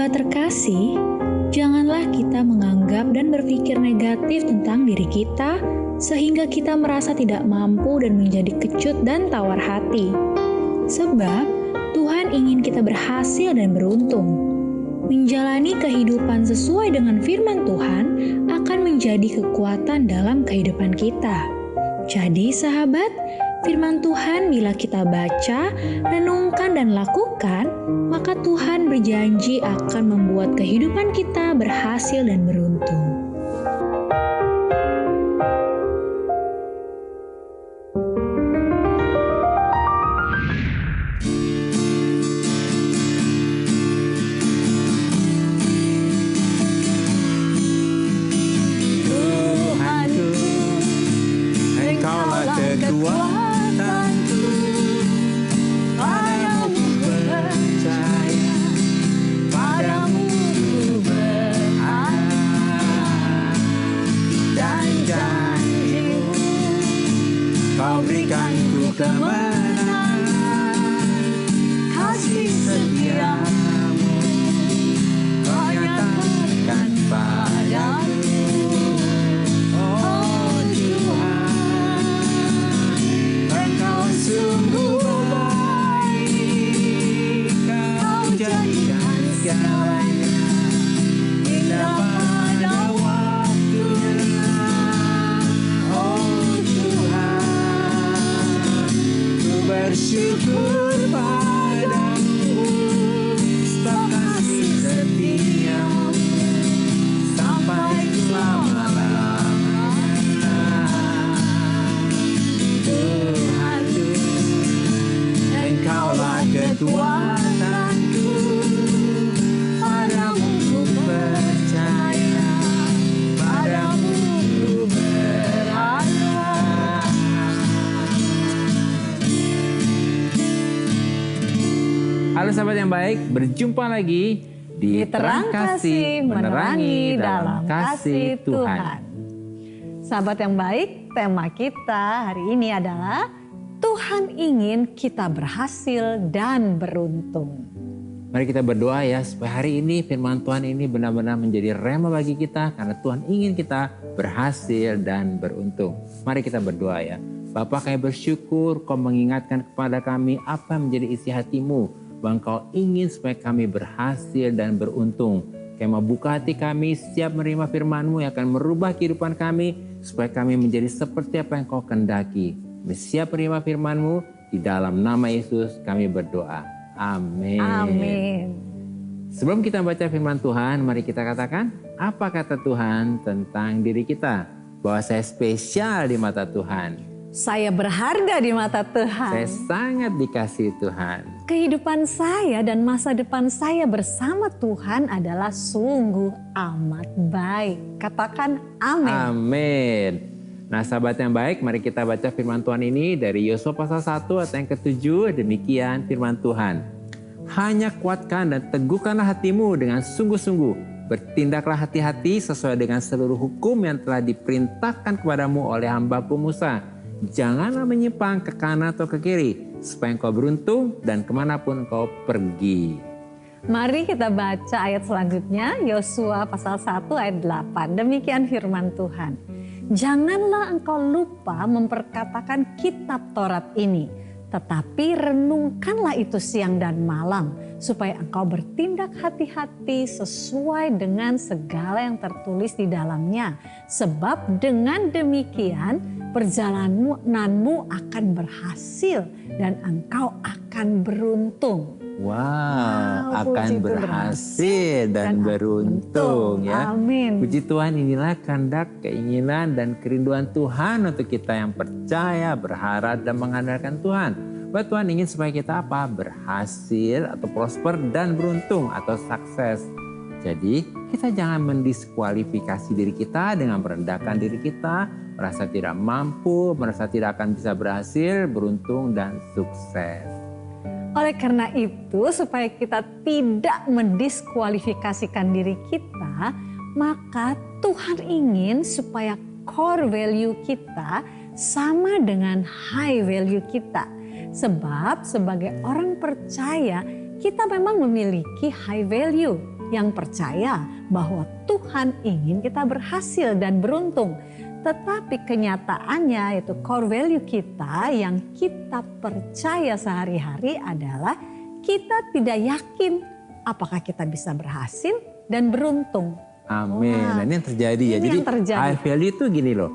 Sahabat terkasih, janganlah kita menganggap dan berpikir negatif tentang diri kita sehingga kita merasa tidak mampu dan menjadi kecut dan tawar hati. Sebab Tuhan ingin kita berhasil dan beruntung. Menjalani kehidupan sesuai dengan firman Tuhan akan menjadi kekuatan dalam kehidupan kita. Jadi sahabat, firman Tuhan bila kita baca, renungkan dan lakukan, maka Tuhan berjanji akan membuat kehidupan kita berhasil dan beruntung. Berikanku kemenangan, kasih setiamu Kau nyatakan padaku. Oh Tuhan, Engkau sungguh baik, Kau jadikan segalanya indah pada waktunya. Bersyukur padamu sebab kasih setiamu sampai selama-lamanya. Tuhan, Engkaulah kekuatanku, padamu ku percaya, padamu ku berharap. Halo sahabat yang baik, berjumpa lagi di Terang Kasih Menerangi dalam Kasih Tuhan. Sahabat yang baik, tema kita hari ini adalah Tuhan ingin kita berhasil dan beruntung. Mari kita berdoa ya supaya hari ini firman Tuhan ini benar-benar menjadi rema bagi kita karena Tuhan ingin kita berhasil dan beruntung. Mari kita berdoa ya. Bapa, kami bersyukur Kau mengingatkan kepada kami apa yang menjadi isi hatimu. Bahwa Engkau ingin supaya kami berhasil dan beruntung. Kami mau buka hati kami, siap menerima firman-Mu yang akan merubah kehidupan kami, supaya kami menjadi seperti apa yang Kau kehendaki. Kami siap menerima firman-Mu, di dalam nama Yesus kami berdoa. Amin. Amin. Sebelum kita baca firman Tuhan, mari kita katakan, apa kata Tuhan tentang diri kita? Bahwa saya spesial di mata Tuhan. Saya berharga di mata Tuhan. Saya sangat dikasihi Tuhan. Kehidupan saya dan masa depan saya bersama Tuhan adalah sungguh amat baik. Katakan amin. Amin. Nah sahabat yang baik, mari kita baca firman Tuhan ini dari Yosua pasal 1 ayat yang ke-7. Demikian firman Tuhan. Hanya kuatkan dan teguhkanlah hatimu dengan sungguh-sungguh. Bertindaklah hati-hati sesuai dengan seluruh hukum yang telah diperintahkan kepadamu oleh hamba-Ku Musa. Janganlah menyimpang ke kanan atau ke kiri, supaya engkau beruntung dan kemanapun engkau pergi. Mari kita baca ayat selanjutnya, Yosua pasal 1 ayat 8. Demikian firman Tuhan. Janganlah engkau lupa memperkatakan kitab Taurat ini, tetapi renungkanlah itu siang dan malam, supaya engkau bertindak hati-hati sesuai dengan segala yang tertulis di dalamnya. Sebab dengan demikian perjalananmu akan berhasil dan engkau akan beruntung. Wow, akan berhasil dan beruntung ya. Amin. Puji Tuhan, inilah kehendak, keinginan dan kerinduan Tuhan untuk kita yang percaya, berharap dan mengandalkan Tuhan. Bahwa Tuhan ingin supaya kita apa? Berhasil atau prosper dan beruntung atau sukses. Jadi kita jangan mendiskualifikasi diri kita dengan merendahkan diri kita, merasa tidak mampu, merasa tidak akan bisa berhasil, beruntung dan sukses. Oleh karena itu, supaya kita tidak mendiskualifikasikan diri kita, maka Tuhan ingin supaya core value kita sama dengan high value kita. Sebab sebagai orang percaya, kita memang memiliki high value, yang percaya bahwa Tuhan ingin kita berhasil dan beruntung. Tetapi kenyataannya itu core value kita yang kita percaya sehari-hari adalah kita tidak yakin apakah kita bisa berhasil dan beruntung. Amin. Wah, Nah, ini yang terjadi ya. ini Jadi yang terjadi. high value itu gini loh.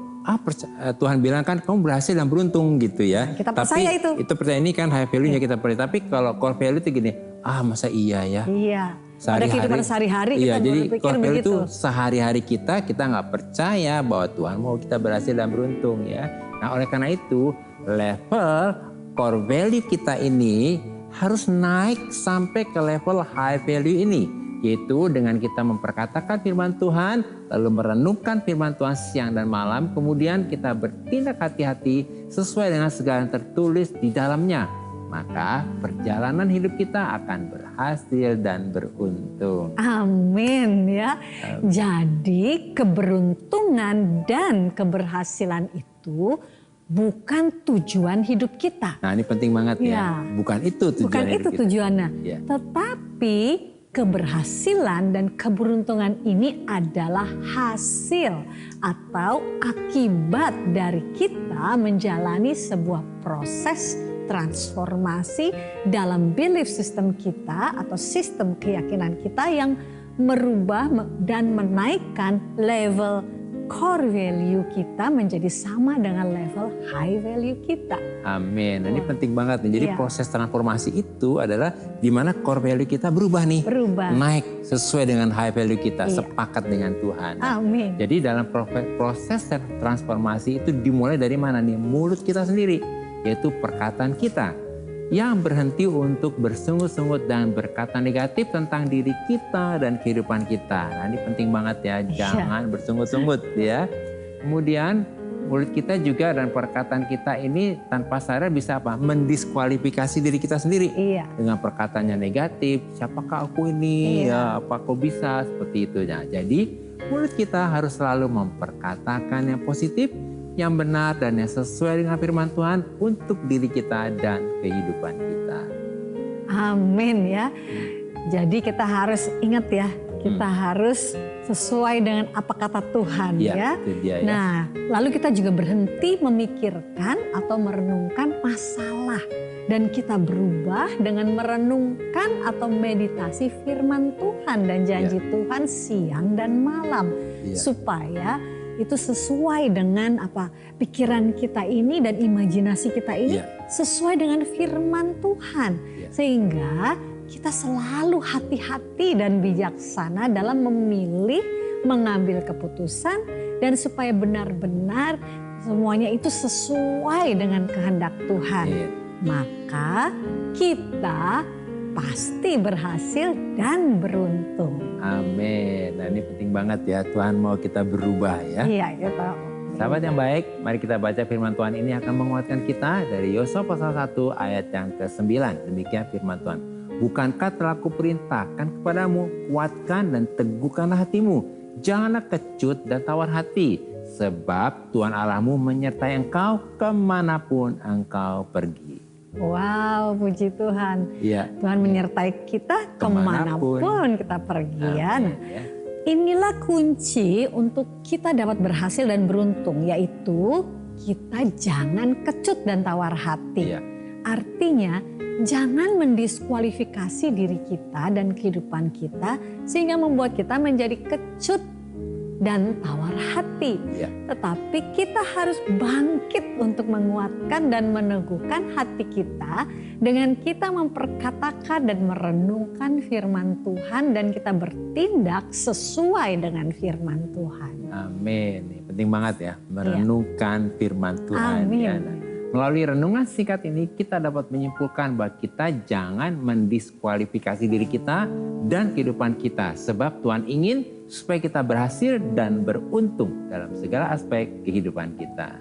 Tuhan bilang kan kamu berhasil dan beruntung gitu ya. Kita Tapi percaya itu. percaya ini kan high value-nya kita percaya. Tapi kalau core value itu gini, masa iya ya? Iya. Pada kehidupan sehari-hari kita jadi berpikir core value begitu. itu sehari-hari kita nggak percaya bahwa Tuhan mau kita berhasil dan beruntung ya. Nah oleh karena itu level core value kita ini harus naik sampai ke level high value ini. Yaitu dengan kita memperkatakan firman Tuhan, lalu merenungkan firman Tuhan siang dan malam, kemudian kita bertindak hati-hati sesuai dengan segala yang tertulis di dalamnya. Maka perjalanan hidup kita akan berhasil dan beruntung. Amin ya. Jadi keberuntungan dan keberhasilan itu bukan tujuan hidup kita. Nah ini penting banget ya. Ya. Bukan itu tujuan Bukan hidup itu kita. tujuannya. Ya. Tetapi keberhasilan dan keberuntungan ini adalah hasil atau akibat dari kita menjalani sebuah proses transformasi dalam belief system kita atau sistem keyakinan kita yang merubah dan menaikkan level core value kita menjadi sama dengan level high value kita. Amin. Nah, ini penting banget nih. Jadi Iya. proses transformasi itu adalah di mana core value kita berubah nih. Berubah. Naik sesuai dengan high value kita, Iya. sepakat dengan Tuhan. Nah, Amin. jadi dalam proses transformasi itu dimulai dari mana nih? Mulut kita sendiri, yaitu perkataan kita yang berhenti untuk bersungut-sungut dan berkata negatif tentang diri kita dan kehidupan kita. Nah, ini penting banget ya, jangan bersungut-sungut ya. Kemudian mulut kita juga dan perkataan kita ini tanpa sadar bisa apa? Mendiskualifikasi diri kita sendiri. Iya. Dengan perkataannya negatif, siapakah aku ini? Iya. Ya, apa kok bisa seperti itu. Nah, jadi mulut kita harus selalu memperkatakan yang positif, yang benar dan yang sesuai dengan firman Tuhan untuk diri kita dan kehidupan kita. Amin ya. Jadi kita harus ingat ya, kita harus sesuai dengan apa kata Tuhan ya. Itu dia ya. Nah, lalu kita juga berhenti memikirkan atau merenungkan masalah. Dan kita berubah dengan merenungkan atau meditasi firman Tuhan dan janji Tuhan siang dan malam. Supaya itu sesuai dengan apa pikiran kita ini dan imajinasi kita ini sesuai dengan firman Tuhan. Sehingga kita selalu hati-hati dan bijaksana dalam memilih, mengambil keputusan dan supaya benar-benar semuanya itu sesuai dengan kehendak Tuhan. Maka kita pasti berhasil dan beruntung. Amin. Nah ini penting banget ya, Tuhan mau kita berubah ya. Iya, itu. Sahabat yang baik, mari kita baca firman Tuhan ini akan menguatkan kita dari Yosua pasal 1 ayat yang ke-9. Demikian firman Tuhan. Bukankah telah kuperintahkan kepadamu, kuatkan dan teguhkanlah hatimu. Janganlah kecut dan tawar hati, sebab Tuhan Allahmu menyertai engkau kemanapun engkau pergi. Wow, puji Tuhan. Iya. Tuhan menyertai kita kemanapun kita pergi ya. Nah, Ya. inilah kunci untuk kita dapat berhasil dan beruntung, yaitu kita jangan kecut dan tawar hati. Iya. Artinya jangan mendiskualifikasi diri kita dan kehidupan kita sehingga membuat kita menjadi kecut dan tawar hati. Iya. Tetapi kita harus bangkit untuk menguatkan dan meneguhkan hati kita dengan kita memperkatakan dan merenungkan firman Tuhan dan kita bertindak sesuai dengan firman Tuhan. Amin. Ini penting banget ya, merenungkan firman Tuhan. Amin. Ya. Nah, melalui renungan singkat ini kita dapat menyimpulkan bahwa kita jangan mendiskualifikasi diri kita dan kehidupan kita. Sebab Tuhan ingin supaya kita berhasil dan beruntung dalam segala aspek kehidupan kita.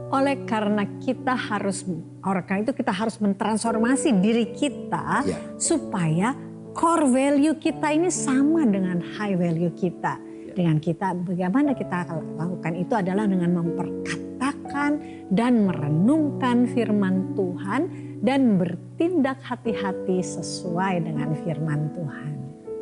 Oleh karena kita harus, itu kita harus mentransformasi diri kita supaya core value kita ini sama dengan high value kita. Dengan kita, bagaimana kita lakukan itu adalah dengan memperkatakan dan merenungkan firman Tuhan dan bertindak hati-hati sesuai dengan firman Tuhan.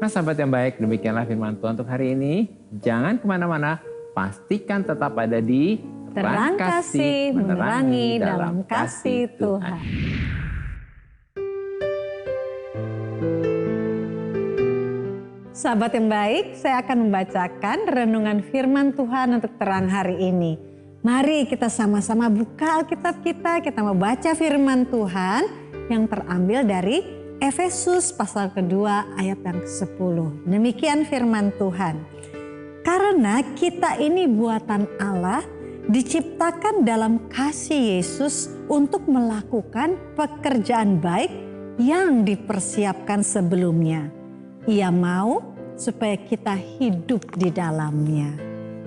Nah sahabat yang baik, demikianlah firman Tuhan untuk hari ini. Jangan kemana-mana, pastikan tetap ada di Terang kasih menerangi dalam kasih Tuhan. Sahabat yang baik, saya akan membacakan renungan firman Tuhan untuk terang hari ini. Mari kita sama-sama buka Alkitab kita mau baca firman Tuhan yang terambil dari Efesus pasal kedua ayat yang ke-10. Demikian firman Tuhan. Karena kita ini buatan Allah, diciptakan dalam kasih Yesus untuk melakukan pekerjaan baik yang dipersiapkan sebelumnya. Ia mau supaya kita hidup di dalamnya.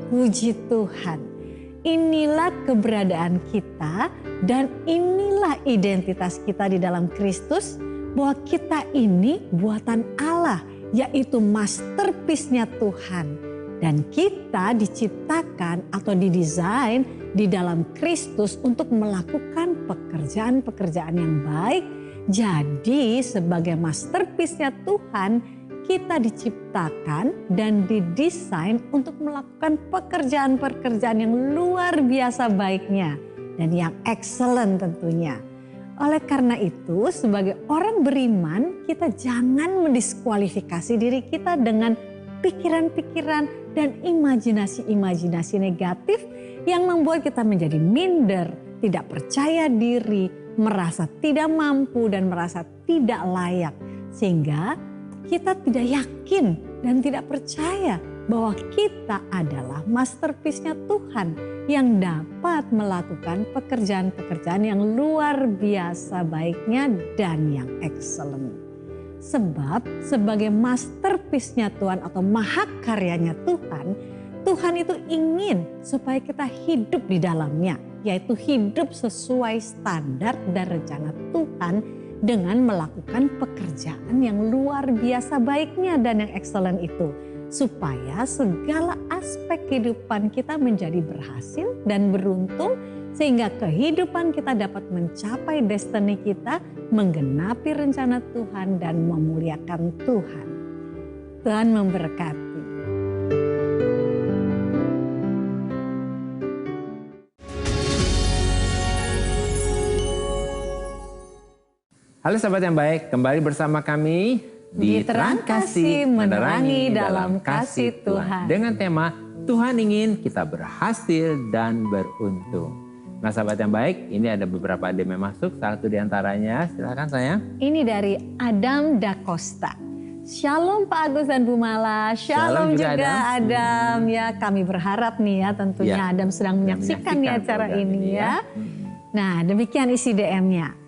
Puji Tuhan. Inilah keberadaan kita dan inilah identitas kita di dalam Kristus, bahwa kita ini buatan Allah, yaitu masterpiece-nya Tuhan. Dan kita diciptakan atau didesain di dalam Kristus untuk melakukan pekerjaan-pekerjaan yang baik. Jadi sebagai masterpiece-nya Tuhan, kita diciptakan dan didesain untuk melakukan pekerjaan-pekerjaan yang luar biasa baiknya dan yang excellent tentunya. Oleh karena itu, sebagai orang beriman, kita jangan mendiskualifikasi diri kita dengan pikiran-pikiran dan imajinasi-imajinasi negatif yang membuat kita menjadi minder, tidak percaya diri, merasa tidak mampu dan merasa tidak layak. Sehingga kita tidak yakin dan tidak percaya bahwa kita adalah masterpiece-nya Tuhan yang dapat melakukan pekerjaan-pekerjaan yang luar biasa baiknya dan yang excellent. Sebab sebagai masterpiece-nya Tuhan atau mahakaryanya Tuhan, Tuhan itu ingin supaya kita hidup di dalamnya, yaitu hidup sesuai standar dan rencana Tuhan dengan melakukan pekerjaan yang luar biasa baiknya dan yang excellent itu. Supaya segala aspek kehidupan kita menjadi berhasil dan beruntung, sehingga kehidupan kita dapat mencapai destiny kita, menggenapi rencana Tuhan dan memuliakan Tuhan. Tuhan memberkati. Halo sahabat yang baik, kembali bersama kami di Terang Kasih Menerangi dalam Kasih Tuhan. Dengan tema Tuhan ingin kita berhasil dan beruntung. Nah sahabat yang baik, ini ada beberapa DM yang masuk. Salah satu diantaranya, silakan sayang. Ini dari Adam Da Costa. Shalom Pak Agus dan Bu Mala. Shalom juga Adam. Ya, kami berharap nih ya tentunya ya, Adam sedang menyaksikan nih acara ini ya. Nah demikian isi DM-nya.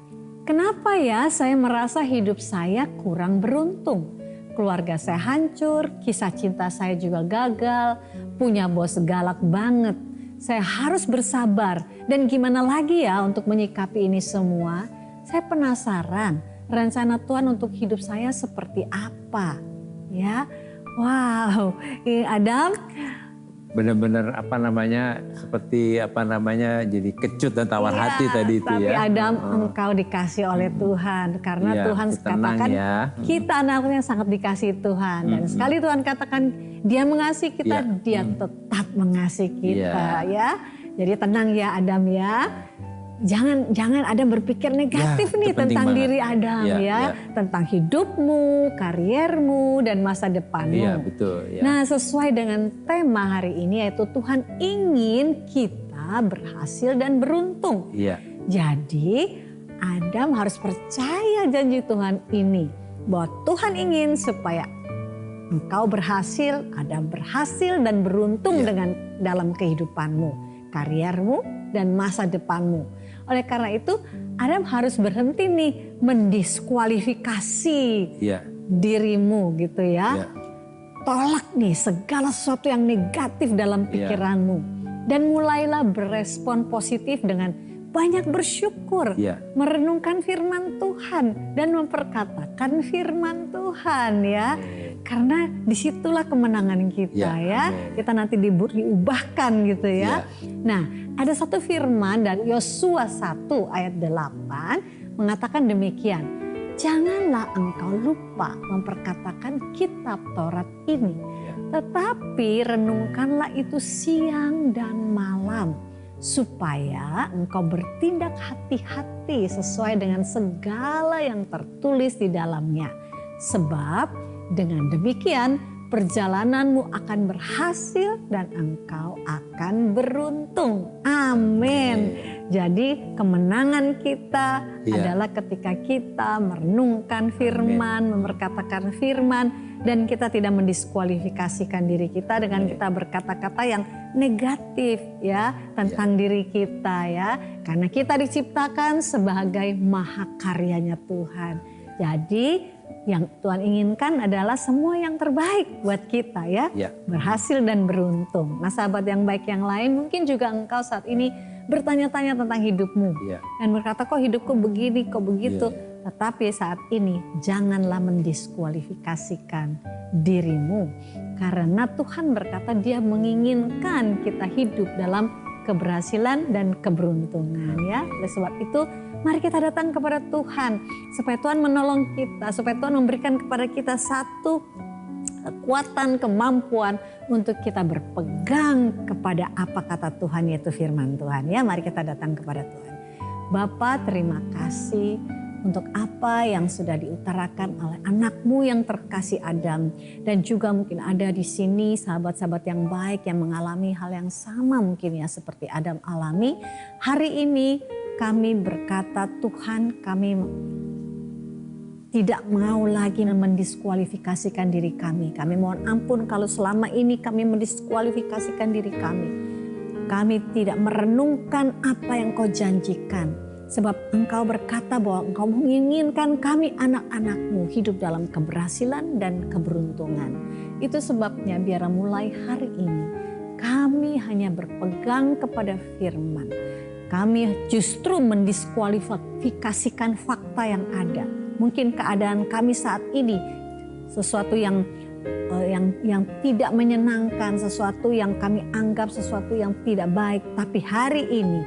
Kenapa ya saya merasa hidup saya kurang beruntung? Keluarga saya hancur, kisah cinta saya juga gagal, punya bos galak banget. Saya harus bersabar dan gimana lagi ya untuk menyikapi ini semua? Saya penasaran rencana Tuhan untuk hidup saya seperti apa? Ya, wow, Adam. Benar-benar seperti jadi kecut dan tawar hati tadi itu ya. Tapi Adam engkau dikasih oleh Tuhan karena Tuhan katakan kita anaknya sangat dikasih Tuhan dan sekali Tuhan katakan Dia mengasihi kita, Dia tetap mengasihi kita ya. Jadi tenang ya Adam ya. Jangan Adam berpikir negatif nih tentang diri Adam tentang hidupmu, kariermu dan masa depanmu. Iya, betul, ya. Nah, sesuai dengan tema hari ini yaitu Tuhan ingin kita berhasil dan beruntung. Iya. Jadi, Adam harus percaya janji Tuhan ini bahwa Tuhan ingin supaya engkau berhasil, Adam berhasil dan beruntung dengan dalam kehidupanmu, kariermu dan masa depanmu. Oleh karena itu Adam harus berhenti nih mendiskualifikasi dirimu gitu ya. Tolak nih segala sesuatu yang negatif dalam pikiranmu. Dan mulailah berespon positif dengan banyak bersyukur. Merenungkan firman Tuhan dan memperkatakan firman Tuhan ya. Karena disitulah kemenangan kita ya. Kita nanti diubahkan gitu ya. Nah, ada satu firman dari Yosua 1 ayat 8 mengatakan demikian. janganlah engkau lupa memperkatakan kitab Taurat ini. Tetapi renungkanlah itu siang dan malam, supaya engkau bertindak hati-hati sesuai dengan segala yang tertulis di dalamnya. Sebab dengan demikian perjalananmu akan berhasil dan engkau akan beruntung. Amin. Jadi kemenangan kita adalah ketika kita merenungkan firman, memperkatakan firman, dan kita tidak mendiskualifikasikan diri kita dengan kita berkata-kata yang negatif ya tentang diri kita ya. Karena kita diciptakan sebagai mahakaryanya Tuhan. Jadi yang Tuhan inginkan adalah semua yang terbaik buat kita ya. Berhasil dan beruntung. Nah sahabat yang baik yang lain, mungkin juga engkau saat ini bertanya-tanya tentang hidupmu. Dan berkata kok hidupku begini, kok begitu. Tetapi saat ini janganlah mendiskualifikasikan dirimu. Karena Tuhan berkata Dia menginginkan kita hidup dalam keberhasilan dan keberuntungan ya. Oleh sebab itu mari kita datang kepada Tuhan supaya Tuhan menolong kita, supaya Tuhan memberikan kepada kita satu kekuatan, kemampuan untuk kita berpegang kepada apa kata Tuhan, yaitu firman Tuhan ya. Mari kita datang kepada Tuhan. Bapa, terima kasih untuk apa yang sudah diutarakan oleh anakmu yang terkasih Adam. Dan juga mungkin ada di sini sahabat-sahabat yang baik yang mengalami hal yang sama mungkin ya seperti Adam alami. Hari ini kami berkata Tuhan, kami tidak mau lagi mendiskualifikasikan diri kami. Kami mohon ampun kalau selama ini kami mendiskualifikasikan diri kami. Kami tidak merenungkan apa yang Kau janjikan. Sebab Engkau berkata bahwa Engkau menginginkan kami anak-anak-Mu hidup dalam keberhasilan dan keberuntungan. Itu sebabnya biar mulai hari ini kami hanya berpegang kepada firman. Kami justru mendiskualifikasikan fakta yang ada. Mungkin keadaan kami saat ini sesuatu yang tidak menyenangkan, sesuatu yang kami anggap sesuatu yang tidak baik. Tapi hari ini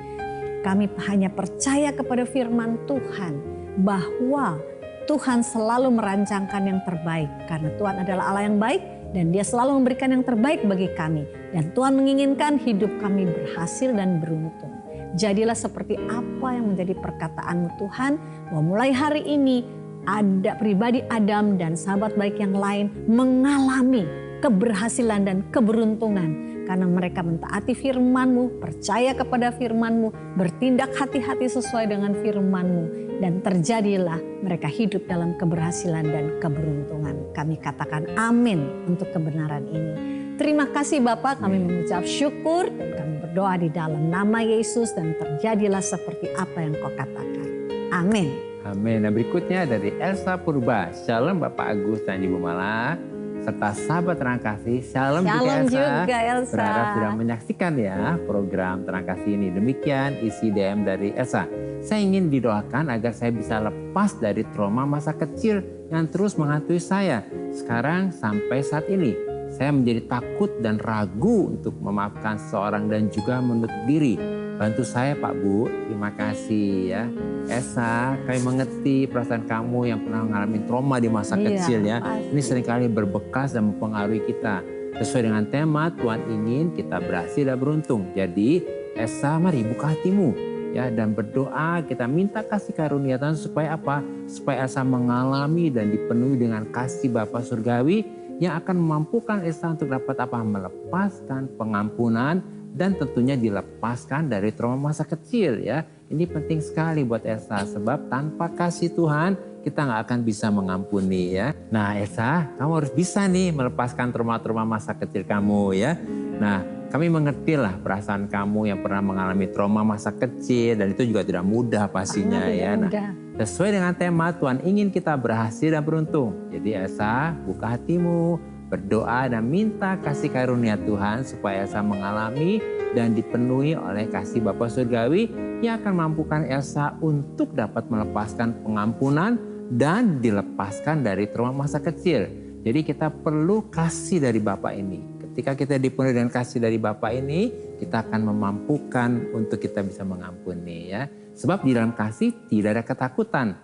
kami hanya percaya kepada firman Tuhan bahwa Tuhan selalu merancangkan yang terbaik. Karena Tuhan adalah Allah yang baik dan Dia selalu memberikan yang terbaik bagi kami. Dan Tuhan menginginkan hidup kami berhasil dan beruntung. Jadilah seperti apa yang menjadi perkataan-Mu Tuhan, bahwa mulai hari ini ada pribadi Adam dan sahabat baik yang lain mengalami keberhasilan dan keberuntungan. Karena mereka mentaati firman-Mu, percaya kepada firman-Mu, bertindak hati-hati sesuai dengan firman-Mu. Dan terjadilah mereka hidup dalam keberhasilan dan keberuntungan. Kami katakan amin untuk kebenaran ini. Terima kasih Bapak, kami mengucap syukur dan kami berdoa di dalam nama Yesus dan terjadilah seperti apa yang Kau katakan. Amin. Amin. Nah berikutnya dari Elsa Purba. Shalom Bapak Agus dan Ibu Mala. Serta sahabat Terang Kasih. Shalom juga Elsa. Berharap sudah menyaksikan ya program Terang Kasih ini. Demikian isi DM dari Elsa. Saya ingin didoakan agar saya bisa lepas dari trauma masa kecil yang terus menghantui saya. Sekarang sampai saat ini. Saya menjadi takut dan ragu untuk memaafkan seseorang dan juga menutup diri. Bantu saya Pak Bu, terima kasih ya. Esa, kami mengerti perasaan kamu yang pernah mengalami trauma di masa kecil ya. Pasti. Ini seringkali berbekas dan mempengaruhi kita. Sesuai dengan tema, Tuhan ingin kita berhasil dan beruntung. Jadi Esa, mari buka hatimu ya dan berdoa, kita minta kasih karunia Tuhan supaya apa? Supaya Esa mengalami dan dipenuhi dengan kasih Bapa Surgawi yang akan memampukan Esa untuk dapat apa? Melepaskan pengampunan dan tentunya dilepaskan dari trauma masa kecil ya. Ini penting sekali buat Esa sebab tanpa kasih Tuhan kita nggak akan bisa mengampuni ya. Nah Esa, kamu harus bisa nih melepaskan trauma-trauma masa kecil kamu ya. Nah kami mengerti lah perasaan kamu yang pernah mengalami trauma masa kecil dan itu juga tidak mudah pastinya ya. Nah, sesuai dengan tema Tuhan ingin kita berhasil dan beruntung. Jadi Esa buka hatimu, berdoa dan minta kasih karunia Tuhan supaya Elsa mengalami dan dipenuhi oleh kasih Bapa Surgawi yang akan mampukan Elsa untuk dapat melepaskan pengampunan dan dilepaskan dari trauma masa kecil. Jadi kita perlu kasih dari Bapa ini. Ketika kita dipenuhi dengan kasih dari Bapa ini, kita akan memampukan untuk kita bisa mengampuni ya. Sebab di dalam kasih tidak ada ketakutan.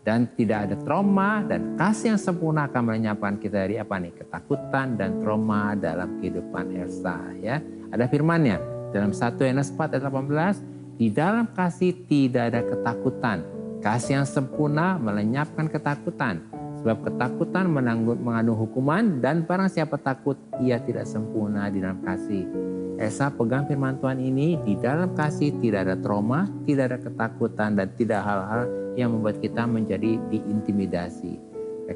Dan tidak ada trauma, dan kasih yang sempurna akan melenyapkan kita dari apa nih? Ketakutan dan trauma dalam kehidupan Elsa. Ya, ada firman-Nya dalam 1 Yohanes 4 ayat 18, di dalam kasih tidak ada ketakutan. Kasih yang sempurna melenyapkan ketakutan. Sebab ketakutan mengandung hukuman, dan barang siapa takut, ia tidak sempurna di dalam kasih. Elsa pegang firman Tuhan ini, di dalam kasih tidak ada trauma, tidak ada ketakutan, dan tidak hal-hal yang membuat kita menjadi diintimidasi.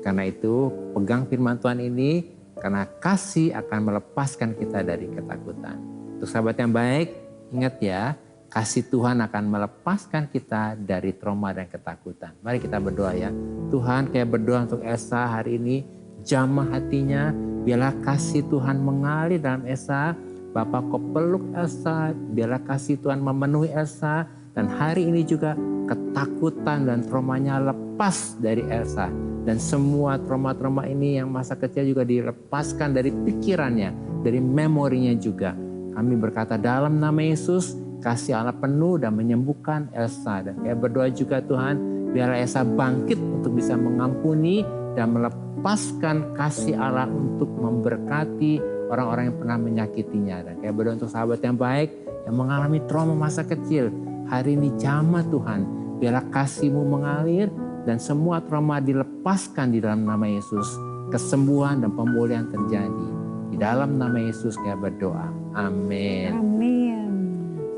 Karena itu, pegang firman Tuhan ini, karena kasih akan melepaskan kita dari ketakutan. Untuk sahabat yang baik, ingat ya, kasih Tuhan akan melepaskan kita dari trauma dan ketakutan. Mari kita berdoa ya. Tuhan, kayak berdoa untuk Elsa hari ini, jamah hatinya, biarlah kasih Tuhan mengalir dalam Elsa. Bapak, kau peluk Elsa, biarlah kasih Tuhan memenuhi Elsa. Dan hari ini juga ketakutan dan traumanya lepas dari Elsa. Dan semua trauma-trauma ini yang masa kecil juga dilepaskan dari pikirannya, dari memorinya juga. Kami berkata dalam nama Yesus, kasih Allah penuh dan menyembuhkan Elsa. Dan kayak berdoa juga Tuhan, biarlah Elsa bangkit untuk bisa mengampuni dan melepaskan kasih Allah untuk memberkati orang-orang yang pernah menyakitinya. Dan kayak berdoa untuk sahabat yang baik yang mengalami trauma masa kecil. Hari ini jamah Tuhan, biarlah kasih-Mu mengalir dan semua trauma dilepaskan di dalam nama Yesus. Kesembuhan dan pemulihan terjadi. Di dalam nama Yesus kayak berdoa. Amin. Amin.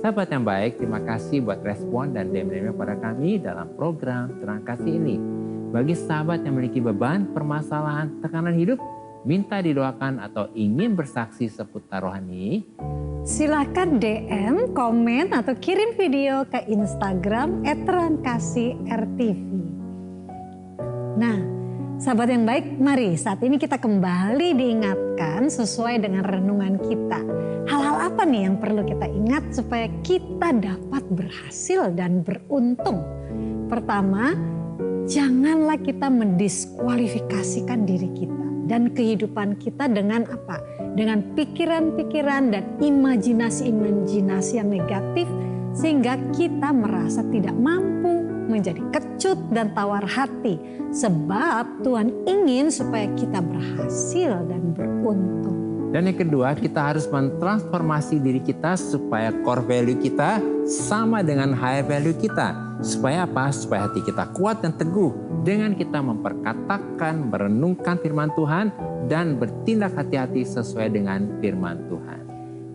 Sahabat yang baik, terima kasih buat respon dan DM-nya pada kami dalam program Terang Kasih ini. Bagi sahabat yang memiliki beban, permasalahan, tekanan hidup, minta didoakan atau ingin bersaksi seputar rohani, Silakan DM, komen, atau kirim video ke Instagram @terangkasih_rtv. Nah, sahabat yang baik, mari saat ini kita kembali diingatkan sesuai dengan renungan kita. Hal-hal apa nih yang perlu kita ingat supaya kita dapat berhasil dan beruntung? Pertama, janganlah kita mendiskualifikasikan diri kita dan kehidupan kita dengan apa? Dengan pikiran-pikiran dan imajinasi-imajinasi yang negatif sehingga kita merasa tidak mampu, menjadi kecut dan tawar hati. Sebab Tuhan ingin supaya kita berhasil dan beruntung. Dan yang kedua, kita harus mentransformasi diri kita supaya core value kita sama dengan high value kita. Supaya apa? Supaya hati kita kuat dan teguh dengan kita memperkatakan, merenungkan firman Tuhan dan bertindak hati-hati sesuai dengan firman Tuhan.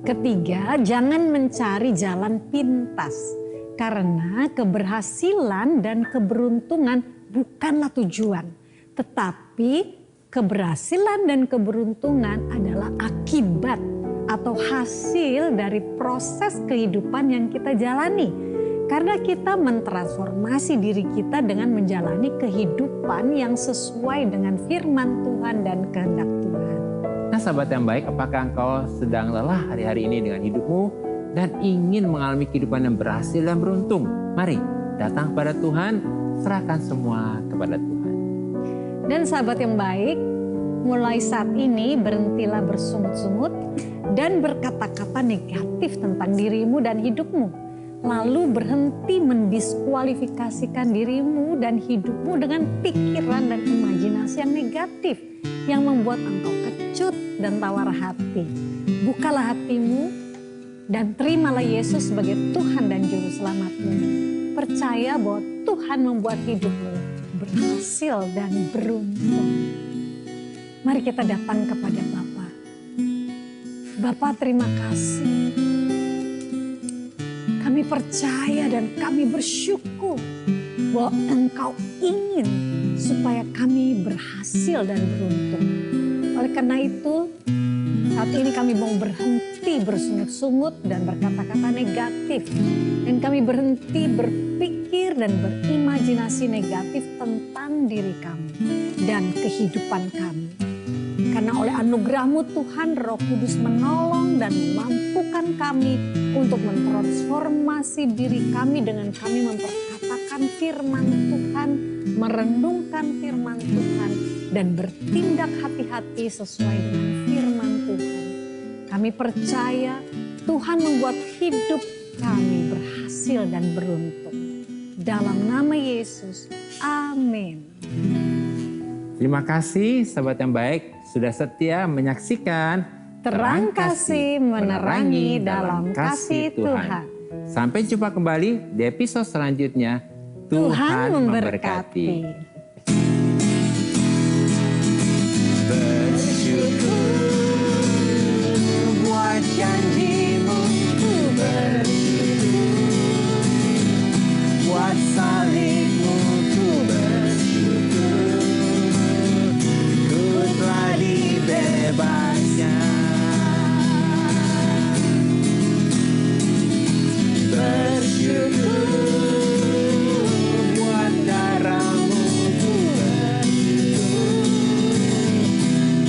Ketiga, jangan mencari jalan pintas. Karena keberhasilan dan keberuntungan bukanlah tujuan. Tetapi keberhasilan dan keberuntungan adalah akibat atau hasil dari proses kehidupan yang kita jalani. Karena kita mentransformasi diri kita dengan menjalani kehidupan yang sesuai dengan firman Tuhan dan kehendak Tuhan. Nah sahabat yang baik, apakah engkau sedang lelah hari-hari ini dengan hidupmu dan ingin mengalami kehidupan yang berhasil dan beruntung? Mari datang pada Tuhan, serahkan semua kepada Tuhan. Dan sahabat yang baik, mulai saat ini berhentilah bersungut-sungut dan berkata-kata negatif tentang dirimu dan hidupmu. Lalu berhenti mendiskualifikasikan dirimu dan hidupmu dengan pikiran dan imajinasi yang negatif yang membuat engkau kecut dan tawar hati. Bukalah hatimu dan terimalah Yesus sebagai Tuhan dan Juru Selamatmu. Percaya bahwa Tuhan membuat hidupmu berhasil dan beruntung. Mari kita datang kepada Bapa. Bapa, terima kasih. Kami percaya dan kami bersyukur bahwa Engkau ingin supaya kami berhasil dan beruntung. Oleh karena itu, saat ini kami mau berhenti bersungut-sungut dan berkata-kata negatif. Dan kami berhenti berpikir dan berimajinasi negatif tentang diri kami dan kehidupan kami. Karena oleh anugerah-Mu Tuhan, Roh Kudus menolong dan memampukan kami untuk mentransformasi diri kami dengan kami memperkatakan firman Tuhan, merenungkan firman Tuhan, dan bertindak hati-hati sesuai dengan firman Tuhan. Kami percaya Tuhan membuat hidup kami berhasil dan beruntung. Dalam nama Yesus, amin. Terima kasih sahabat yang baik sudah setia menyaksikan Terang kasih menerangi dalam kasih Tuhan. Sampai jumpa kembali di episode selanjutnya. Tuhan memberkati. Bersyukur buat janjimu, ku bersyukur buat salibmu, ku bersyukur ku telah dibebaskan. Bersyukur buat darahmu, ku bersyukur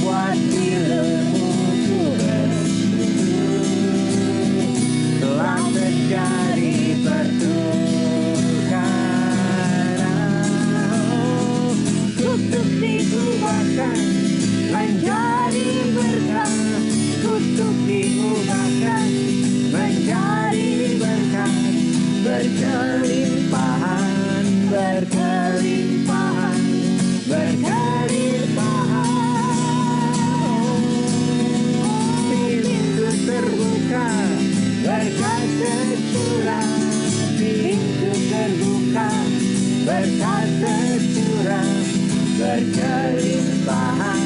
buat ilmu, ku bersyukur telah terjadi pertukaran. Kutuk diubahkan menjadi berkah, kutuk diubahkan menjadi berkah, berkelimpahan, berkelimpahan, berkelimpahan. Pintu terbuka, berkat tercurah, pintu terbuka, berkat tercurah, berkelimpahan.